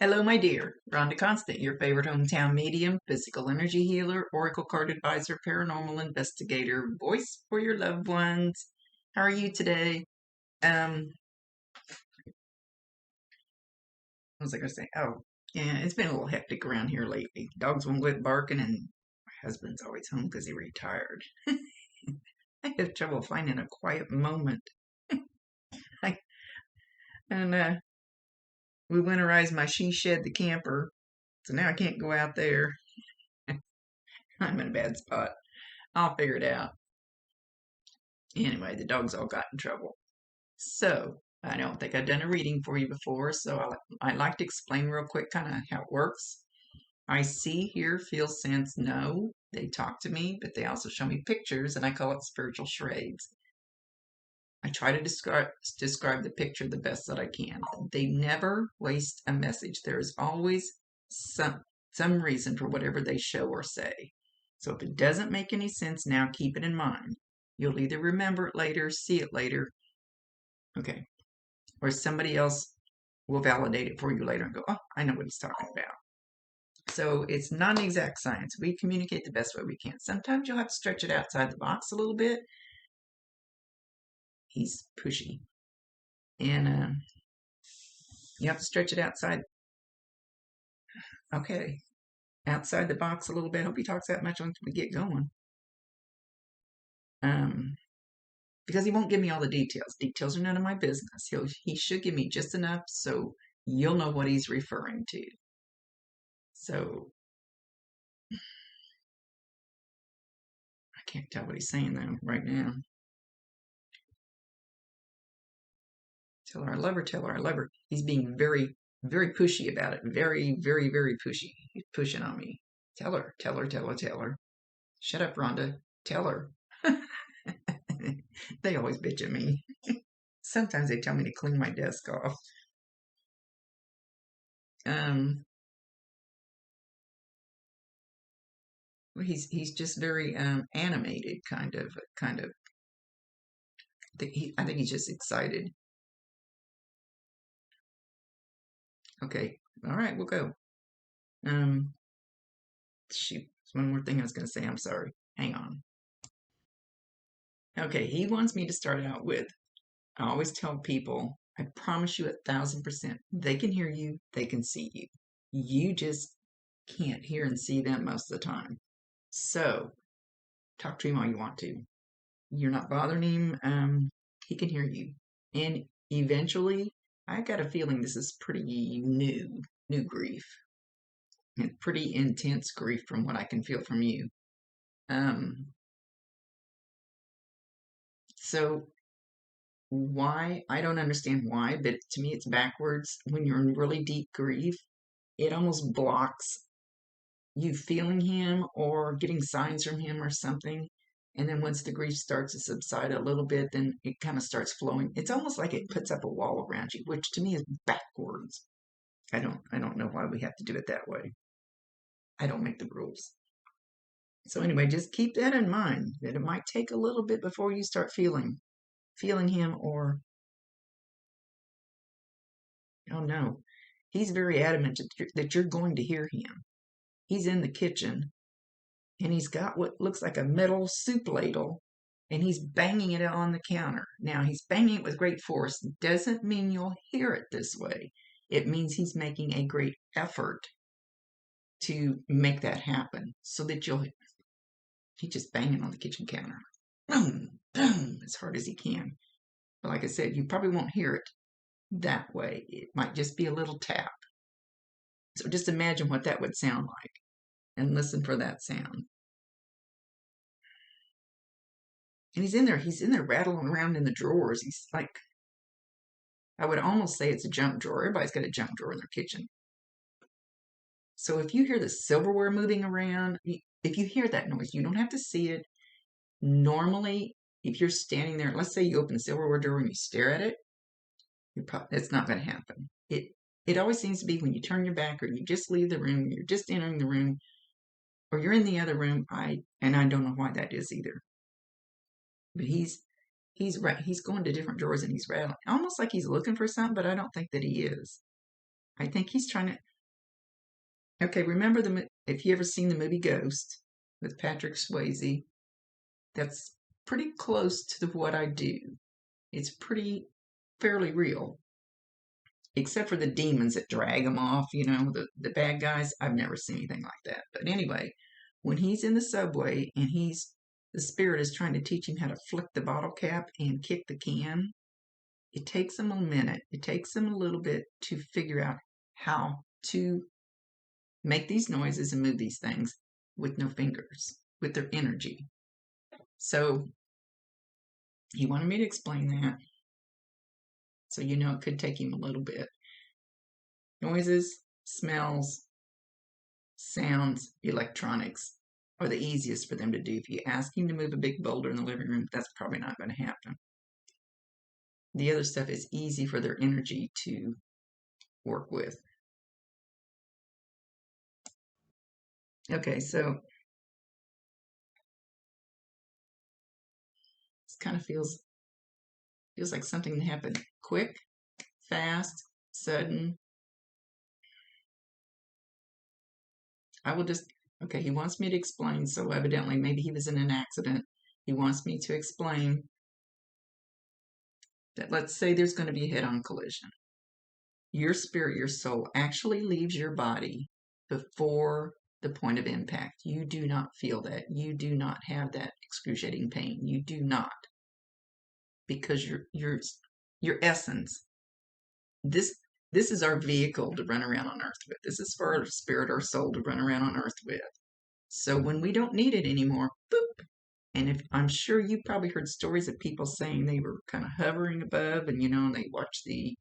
Hello, my dear. Rhonda Constant, your favorite hometown medium, physical energy healer, oracle card advisor, paranormal investigator, voice for your loved ones. How are you today? What was I going to say? Oh, yeah, it's been a little hectic around here lately. Dogs won't quit barking, and my husband's always home because he retired. I have trouble finding a quiet moment. I, and we winterized my she shed, the camper, so now I can't go out there. I'm in a bad spot. I'll figure it out. Anyway, the dogs all got in trouble. So, I don't think I've done a reading for you before, so I'd like to explain real quick kind of how it works. I see, hear, feel, sense, know. They talk to me, but they also show me pictures, and I call it spiritual charades. I try to describe the picture the best that I can. They never waste a message. There is always some reason for whatever they show or say. So if it doesn't make any sense now, keep it in mind. You'll either remember it later, see it later, okay, or somebody else will validate it for you later and go, oh, I know what he's talking about. So it's not an exact science. We communicate the best way we can. Sometimes you'll have to stretch it outside the box a little bit. He's pushy. And you have to stretch it outside. Okay. Outside the box a little bit. I hope he talks that much once we get going. Because he won't give me all the details. Details are none of my business. He should give me just enough so you'll know what he's referring to. So I can't tell what he's saying though right now. Tell her I love her, tell her I love her. He's being very, very pushy about it. Very, very, very pushy. He's pushing on me. Tell her, tell her, tell her, tell her. Shut up, Rhonda. Tell her. They always bitch at me. Sometimes they tell me to clean my desk off. Well, he's just very animated, kind of. I think he's just excited. Okay, all right, we'll go. Shoot, one more thing I was going to say. I'm sorry. Hang on. Okay, he wants me to start out with, I always tell people, I promise you 1,000%, they can hear you, they can see you. You just can't hear and see them most of the time. So, talk to him all you want to. You're not bothering him. He can hear you. And eventually, I got a feeling this is pretty new grief. And pretty intense grief from what I can feel from you. So why? I don't understand why, but to me it's backwards. When you're in really deep grief, it almost blocks you feeling him or getting signs from him or something. And then once the grief starts to subside a little bit, then it kind of starts flowing. It's almost like it puts up a wall around you, which to me is backwards. I don't know why we have to do it that way. I don't make the rules. So anyway, just keep that in mind that it might take a little bit before you start feeling him or oh no. He's very adamant that you're going to hear him. He's in the kitchen and he's got what looks like a metal soup ladle and he's banging it on the counter. Now, he's banging it with great force. Doesn't mean you'll hear it this way. It means he's making a great effort to make that happen so that he's just banging on the kitchen counter. Boom, boom, as hard as he can. But like I said, you probably won't hear it that way. It might just be a little tap. So just imagine what that would sound like and listen for that sound. And he's in there rattling around in the drawers. He's like, I would almost say it's a junk drawer. Everybody's got a junk drawer in their kitchen. So if you hear the silverware moving around, if you hear that noise, you don't have to see it. Normally, if you're standing there, let's say you open the silverware drawer and you stare at it, it's not going to happen. It always seems to be when you turn your back or you just leave the room, you're just entering the room, or you're in the other room. I don't know why that is either. But he's going to different drawers and he's rattling, almost like he's looking for something, but I don't think that he is. I think he's trying to. Okay, remember if you ever seen the movie Ghost with Patrick Swayze, that's pretty close to what I do. It's pretty fairly real, except for the demons that drag him off, the bad guys. I've never seen anything like that. But anyway, when he's in the subway and the spirit is trying to teach him how to flick the bottle cap and kick the can, it takes him a minute. It takes him a little bit to figure out how to make these noises and move these things with no fingers, with their energy. So he wanted me to explain that. So it could take him a little bit. Noises, smells, sounds, electronics are the easiest for them to do. If you ask him to move a big boulder in the living room, that's probably not going to happen. The other stuff is easy for their energy to work with. Okay, so this kind of feels like something that happened quick, fast, sudden. I will just, okay, he wants me to explain, so evidently maybe he was in an accident. He wants me to explain that, let's say there's going to be a head-on collision. Your spirit, your soul actually leaves your body before the point of impact. You do not feel that. You do not have that excruciating pain. You do not, because your essence. This is our vehicle to run around on Earth with. This is for our spirit, our soul to run around on Earth with. So when we don't need it anymore, boop. And I'm sure you probably heard stories of people saying they were kind of hovering above, and they watch the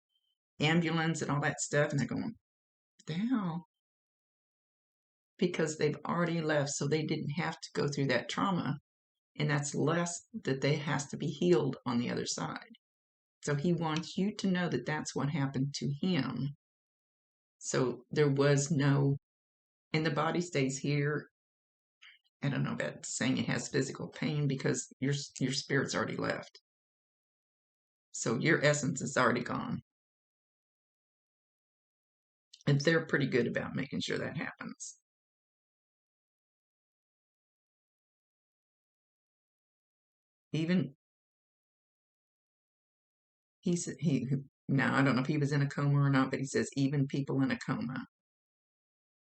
ambulance and all that stuff, and they're going, what the hell? Because they've already left, so they didn't have to go through that trauma, and that's less that they has to be healed on the other side. So he wants you to know that that's what happened to him. So there was no, and the body stays here. I don't know about saying it has physical pain, because your spirit's already left. So your essence is already gone. And they're pretty good about making sure that happens. Even now, I don't know if he was in a coma or not, but he says even people in a coma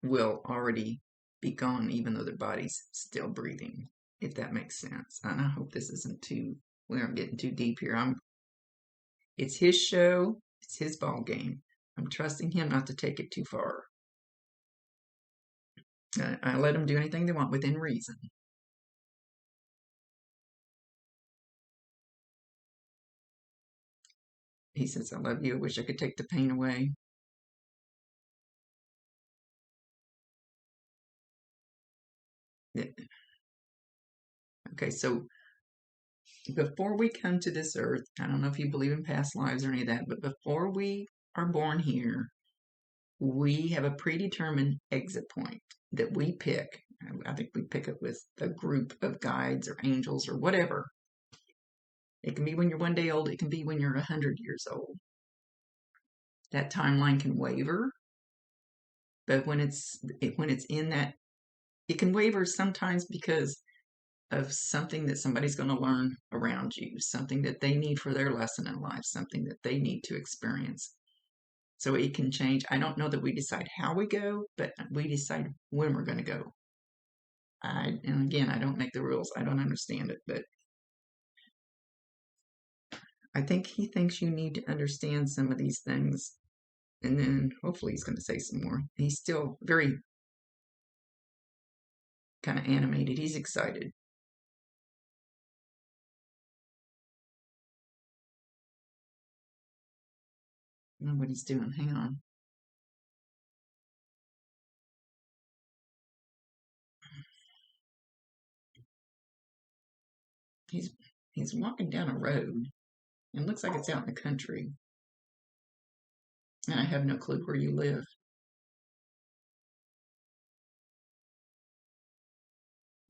will already be gone, even though their body's still breathing, if that makes sense. And I hope this isn't we aren't getting too deep here. It's his show, it's his ball game. I'm trusting him not to take it too far. I let them do anything they want within reason. He says, I love you. I wish I could take the pain away. Okay, so before we come to this earth, I don't know if you believe in past lives or any of that, but before we are born here, we have a predetermined exit point that we pick. I think we pick it with a group of guides or angels or whatever. It can be when you're 1 day old. It can be when you're 100 years old. That timeline can waver, but when it's in that, it can waver sometimes because of something that somebody's going to learn around you, something that they need for their lesson in life, something that they need to experience. So it can change. I don't know that we decide how we go, but we decide when we're going to go. And again, I don't make the rules. I don't understand it, but I think he thinks you need to understand some of these things. And then hopefully he's going to say some more. He's still very kind of animated. He's excited. I don't know what he's doing. Hang on. He's walking down a road, and it looks like it's out in the country. And I have no clue where you live.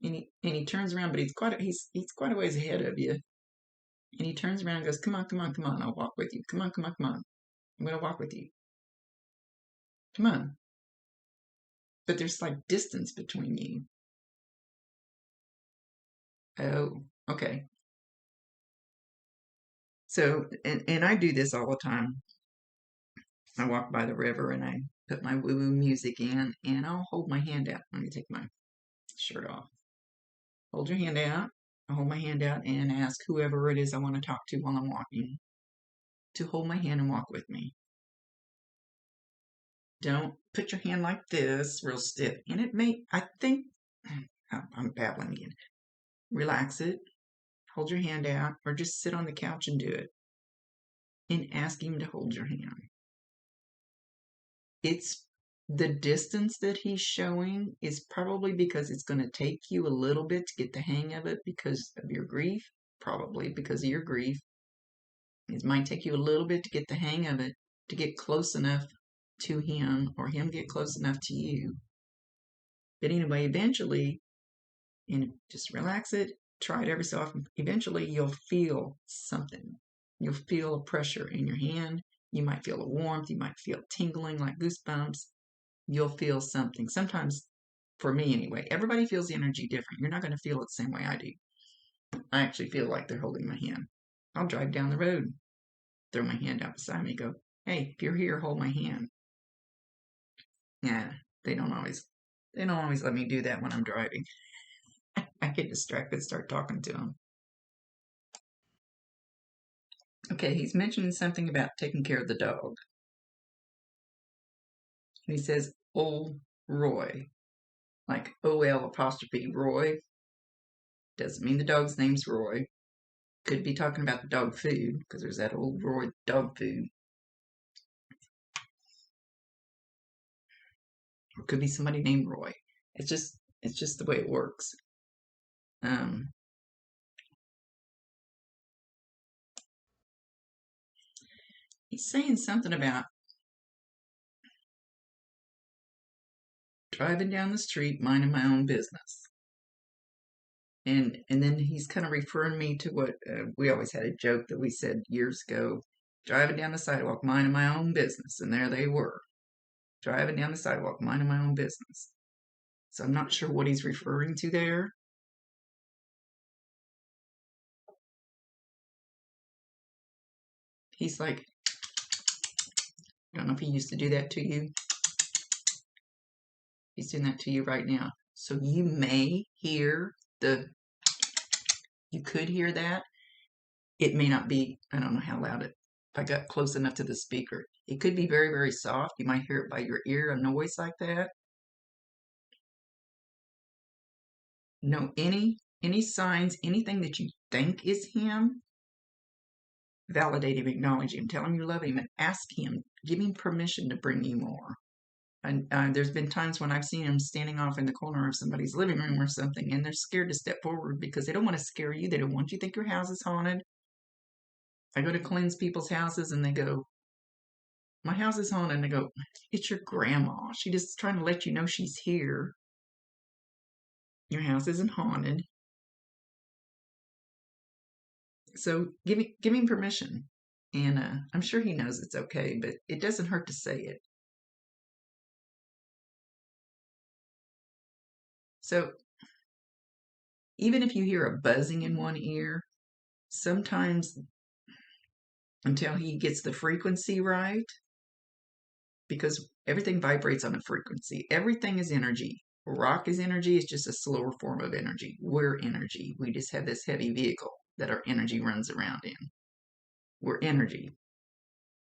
And he turns around, but he's quite a ways ahead of you. And he turns around and goes, come on, come on, come on, I'll walk with you. Come on, come on, come on. I'm going to walk with you. Come on. but there's like distance between you. Oh, okay. So, and I do this all the time. I walk by the river and I put my woo-woo music in, and I'll hold my hand out. Let me take my shirt off. Hold your hand out. I hold my hand out and ask whoever it is I want to talk to while I'm walking to hold my hand and walk with me. Don't put your hand like this, real stiff. And it may, I think, I'm babbling again. Relax it. Hold your hand out, or just sit on the couch and do it. And ask him to hold your hand. It's the distance that he's showing is probably because it's going to take you a little bit to get the hang of it because of your grief. Probably because of your grief. It might take you a little bit to get the hang of it, to get close enough to him or him get close enough to you. But anyway, eventually, and just relax it, try it every so often. Eventually, you'll feel something. You'll feel a pressure in your hand. You might feel a warmth. You might feel tingling like goosebumps. You'll feel something. Sometimes, for me anyway, everybody feels the energy different. You're not going to feel it the same way I do. I actually feel like they're holding my hand. I'll drive down the road, throw my hand out beside me, go, hey, if you're here, hold my hand. Yeah, they don't always let me do that when I'm driving. I get distracted, start talking to them. Okay, he's mentioning something about taking care of the dog. And he says, old Roy, like O-L apostrophe Roy. Doesn't mean the dog's name's Roy. Could be talking about the dog food, because there's that old Roy dog food. Or it could be somebody named Roy. It's just the way it works. He's saying something about driving down the street, minding my own business. And then he's kind of referring me to what we always had a joke that we said years ago, driving down the sidewalk, minding my own business. And there they were, driving down the sidewalk, minding my own business. So I'm not sure what he's referring to there. He's like, I don't know if he used to do that to you. He's doing that to you right now. So you may hear you could hear that. It may not be, I don't know how loud if I got close enough to the speaker. It could be very, very soft. You might hear it by your ear, a noise like that. No, any signs, anything that you think is him, validate him, acknowledge him, tell him you love him, and ask him, give him permission to bring you more. And there's been times when I've seen him standing off in the corner of somebody's living room or something, and they're scared to step forward because they don't want to scare you. They don't want you to think your house is haunted. I go to cleanse people's houses, and they go, my house is haunted. And I go, it's your grandma. She's just trying to let you know she's here. Your house isn't haunted. So give him permission. And I'm sure he knows it's okay, but it doesn't hurt to say it. So even if you hear a buzzing in one ear, sometimes until he gets the frequency right, because everything vibrates on a frequency. Everything is energy. Rock is energy. It's just a slower form of energy. We're energy. We just have this heavy vehicle that our energy runs around in. We're energy.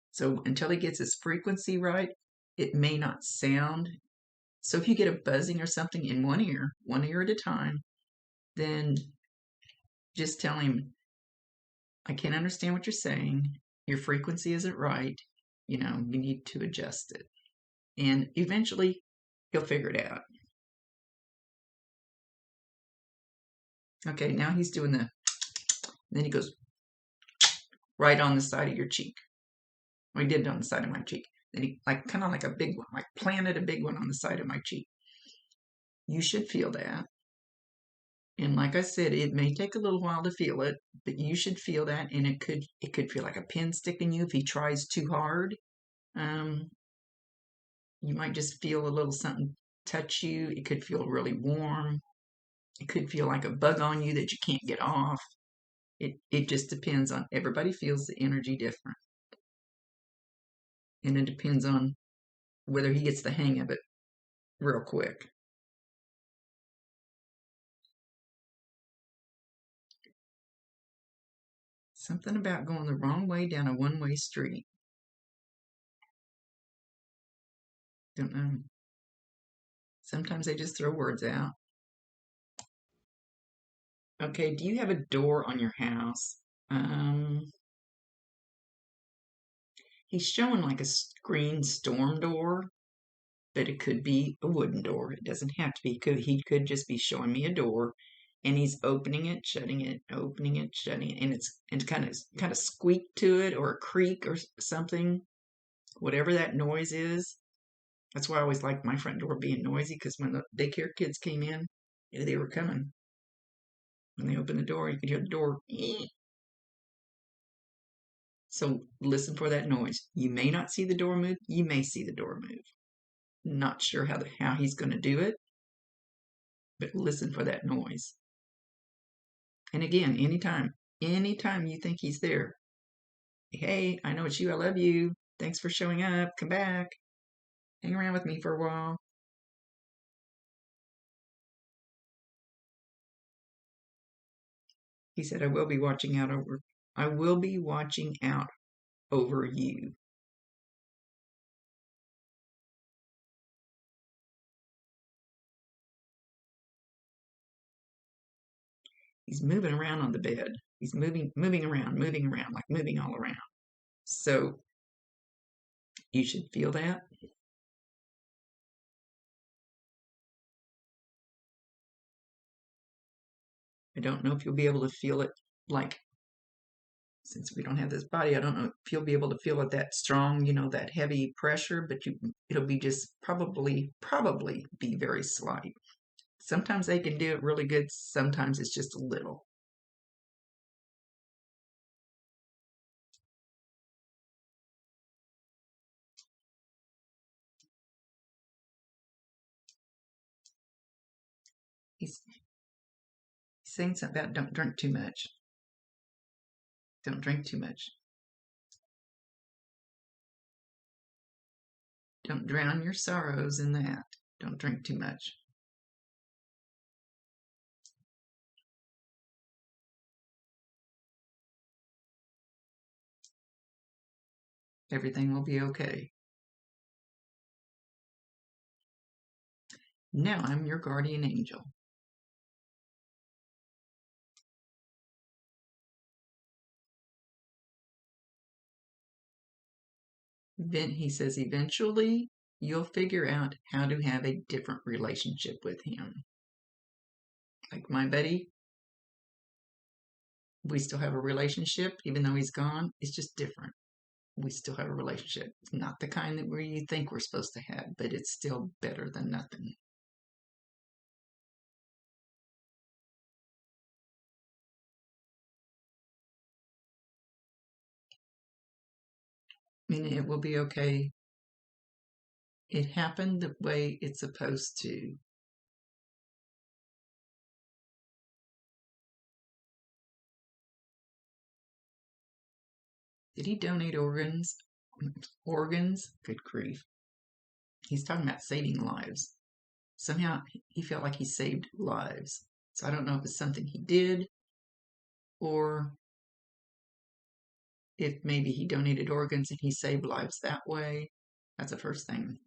So until he gets his frequency right, it may not sound. So if you get a buzzing or something in one ear at a time, then just tell him, I can't understand what you're saying. Your frequency isn't right. You need to adjust it. And eventually he'll figure it out. Okay, now he's doing then he goes right on the side of your cheek. Well, he did it on the side of my cheek. Then he, kind of like a big one, planted a big one on the side of my cheek. You should feel that. And like I said, it may take a little while to feel it, but you should feel that, and it could feel like a pin sticking you if he tries too hard. You might just feel a little something touch you. It could feel really warm. It could feel like a bug on you that you can't get off. It just depends on, everybody feels the energy different. And it depends on whether he gets the hang of it real quick. Something about going the wrong way down a one-way street. Don't know. Sometimes they just throw words out. Okay, do you have a door on your house? He's showing like a screen storm door, but it could be a wooden door. It doesn't have to be. He could just be showing me a door, and he's opening it, shutting it, opening it, shutting it, and it's kind of squeak to it, or a creak or something, whatever that noise is. That's why I always liked my front door being noisy, because when the daycare kids came in, they were coming. When they opened the door, you could hear the door. So listen for that noise. You may not see the door move. You may see the door move. Not sure how he's going to do it, but listen for that noise. And again, anytime you think he's there, hey, I know it's you. I love you. Thanks for showing up. Come back. Hang around with me for a while. He said, I will be watching out over you. He's moving around on the bed. He's moving around, like moving all around. So you should feel that. I don't know if you'll be able to feel it, like, since we don't have this body, I don't know if you'll be able to feel it that strong, that heavy pressure, but it'll be just probably be very slight. Sometimes they can do it really good. Sometimes it's just a little. He's saying something about don't drink too much. Don't drink too much. Don't drown your sorrows in that. Don't drink too much. Everything will be okay. Now I'm your guardian angel. Then he says, eventually you'll figure out how to have a different relationship with him. Like my buddy, we still have a relationship, even though he's gone. It's just different. We still have a relationship. It's not the kind that we think we're supposed to have, but it's still better than nothing. I mean, it will be okay. It happened the way it's supposed to. Did he donate organs? Organs? Good grief. He's talking about saving lives. Somehow he felt like he saved lives. So I don't know if it's something he did, or if maybe he donated organs and he saved lives that way. That's the first thing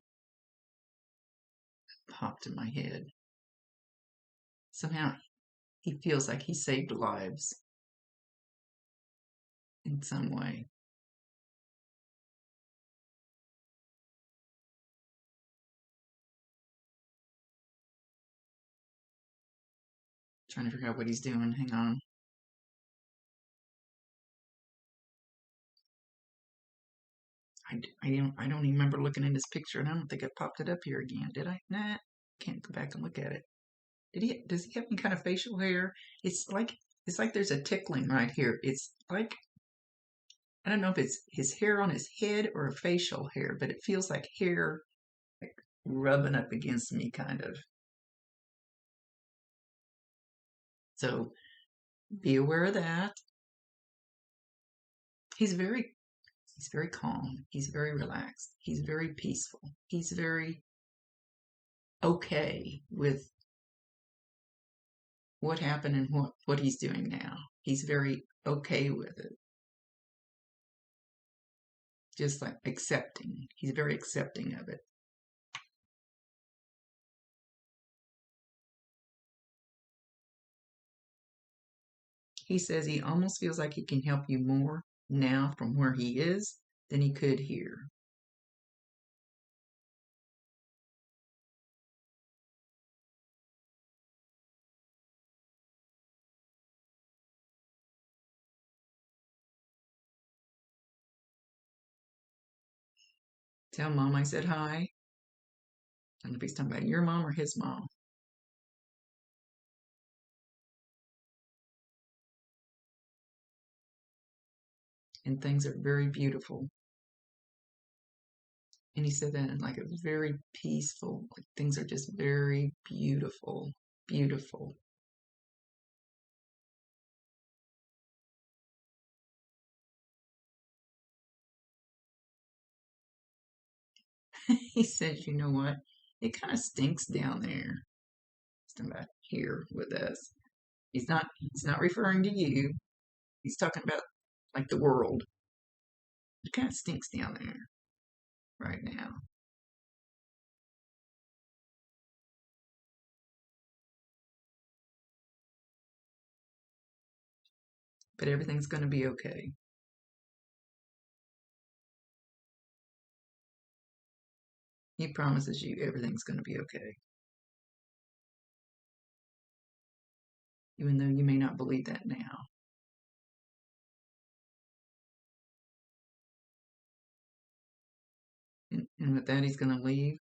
that popped in my head. Somehow he feels like he saved lives in some way. Trying to figure out what he's doing. Hang on. I don't even remember looking at his picture, and I don't think I popped it up here again. Did I? Nah, can't go back and look at it. Does he have any kind of facial hair? It's like there's a tickling right here. It's like, I don't know if it's his hair on his head or facial hair, but it feels like hair, like rubbing up against me, kind of. So be aware of that. He's very he's very calm. He's very relaxed. He's very peaceful. He's very okay with what happened and what he's doing now. He's very okay with it. Just like accepting. He's very accepting of it. He says he almost feels like he can help you more now from where he is than he could here. Tell mom I said hi. And if he's talking about your mom or his mom. And things are very beautiful. And he said that in like a very peaceful, like things are just very beautiful, beautiful. He says, you know what? It kind of stinks down there. He's talking about here with us. He's not referring to you. He's talking about like the world. It kind of stinks down there right now. But everything's going to be okay. He promises you everything's going to be okay. Even though you may not believe that now. And with that, he's going to leave.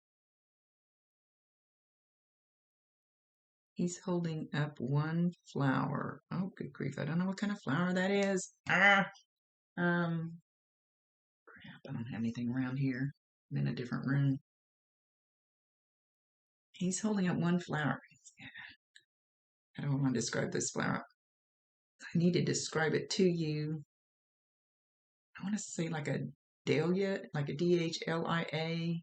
He's holding up one flower. Oh, good grief. I don't know what kind of flower that is. Um, crap. I don't have anything around here. I'm in a different room. He's holding up one flower. I don't want to describe this flower. I need to describe it to you. I want to say like a dahlia, like a DHLIA.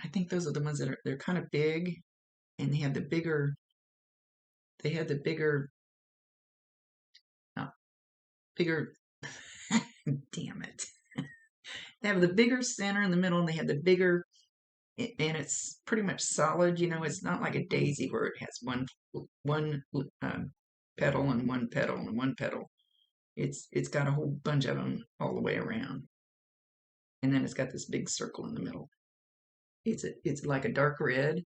I think those are the ones that they're kind of big, and they have the uh, bigger, damn it. They have the bigger center in the middle, and they have the bigger, and it's pretty much solid. You know, it's not like a daisy where it has one petal and one petal and one petal. It's got a whole bunch of them all the way around, and then it's got this big circle in the middle. It's like a dark red.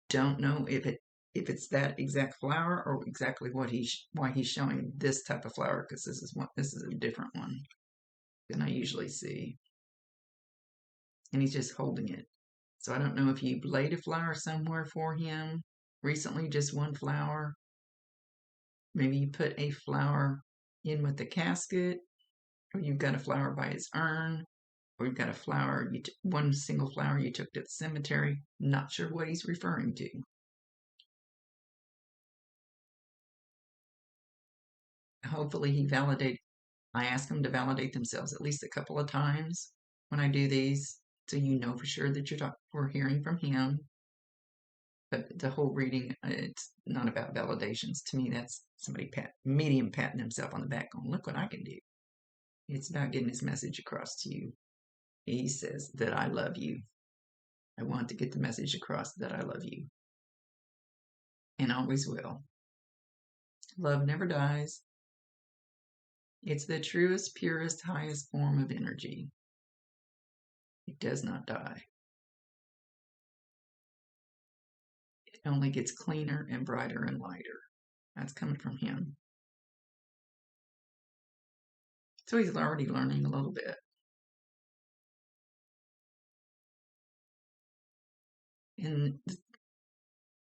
Don't know if it's that exact flower or exactly why he's showing this type of flower, because this is a different one than I usually see, and he's just holding it. So I don't know if you laid a flower somewhere for him recently, just one flower. Maybe you put a flower in with the casket, or you've got a flower by his urn, or you've got a flower, one single flower you took to the cemetery. Not sure what he's referring to. Hopefully I ask them to validate themselves at least a couple of times when I do these, so you know for sure that we're hearing from him. But the whole reading, it's not about validations. To me, that's somebody medium patting himself on the back going, look what I can do. It's about getting his message across to you. He says that I love you. I want to get the message across that I love you, and always will. Love never dies. It's the truest, purest, highest form of energy. It does not die. It only gets cleaner and brighter and lighter. That's coming from him. So he's already learning a little bit. And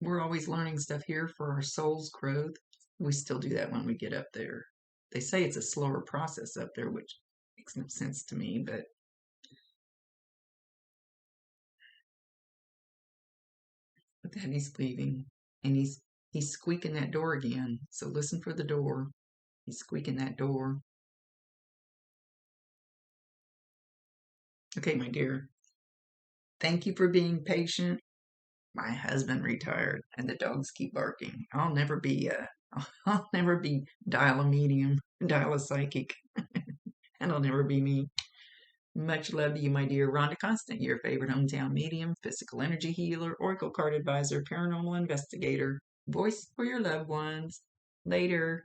we're always learning stuff here for our soul's growth. We still do that when we get up there. They say it's a slower process up there, which makes no sense to me, but that he's leaving, and he's squeaking that door again. So listen for the door. He's squeaking that door. Okay, my dear. Thank you for being patient. My husband retired, and the dogs keep barking. I'll never be dial a medium, dial a psychic. That'll never be me. Much love to you, my dear Rhonda Constant, your favorite hometown medium, physical energy healer, oracle card advisor, paranormal investigator, voice for your loved ones. Later.